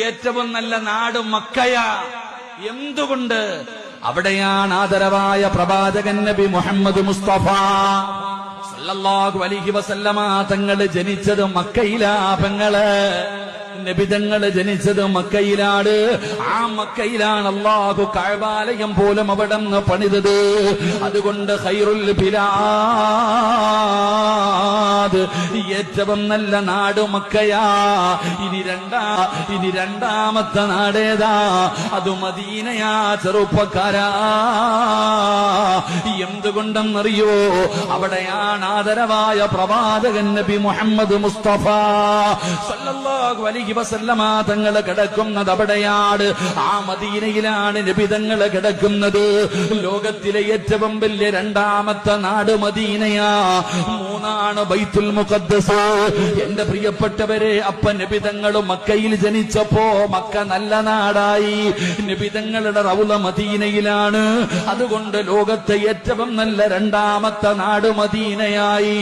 ഏറ്റവും നല്ല നാട് മക്കയാ. എന്തുകൊണ്ട്? അവിടെയാണ് ആദരവായ പ്രവാചകൻ നബി മുഹമ്മദ് മുസ്തഫ സല്ലല്ലാഹു അലൈഹി വസല്ലമ തങ്ങൾ ജനിച്ചത് മക്കയിലാ. പെങ്ങള് നബിതങ്ങൾ ജനിച്ചത് മക്കയിലാണ്. ആ മക്കയിലാണ് അല്ലാഹു കഅബാലയം പോലും അവിടെ നിന്ന് പണിതത്. അതുകൊണ്ട് ഖൈറുൽ ബിലാദ്, ഏറ്റവും നല്ല നാട് മക്കയാ. ഇനി രണ്ടാമത്തെ നാടേതാ? അത് മദീനയാ. ചെറുപ്പക്കാരാ, എന്തുകൊണ്ടെന്നറിയോ? അവിടെയാണ് ആദരവായ പ്രവാചകൻ നബി മുഹമ്മദ് മുസ്തഫ സല്ലല്ലാഹു അലൈഹി വസല്ലമ തങ്ങൾ കിടക്കുന്നത് അവിടെയാണ്. ആ മദീനയിലാണ് നബി തങ്ങൾ കിടക്കുന്നത്. ലോകത്തിലെ ഏറ്റവും വലിയ രണ്ടാമത്തെ നാട് മദീനയാ. മൂന്നാണ് ബൈത്തുൽ മുഖദ്ദസ്. എന്റെ പ്രിയപ്പെട്ടവരെ, അപ്പ നബി തങ്ങൾ മക്കയിൽ ജനിച്ചപ്പോ മക്ക നല്ല നാടായി. നബി തങ്ങളുടെ റൗള മദീനയിലാണ്. അതുകൊണ്ട് ലോകത്തെ ഏറ്റവും നല്ല രണ്ടാമത്തെ നാട് മദീനയായി.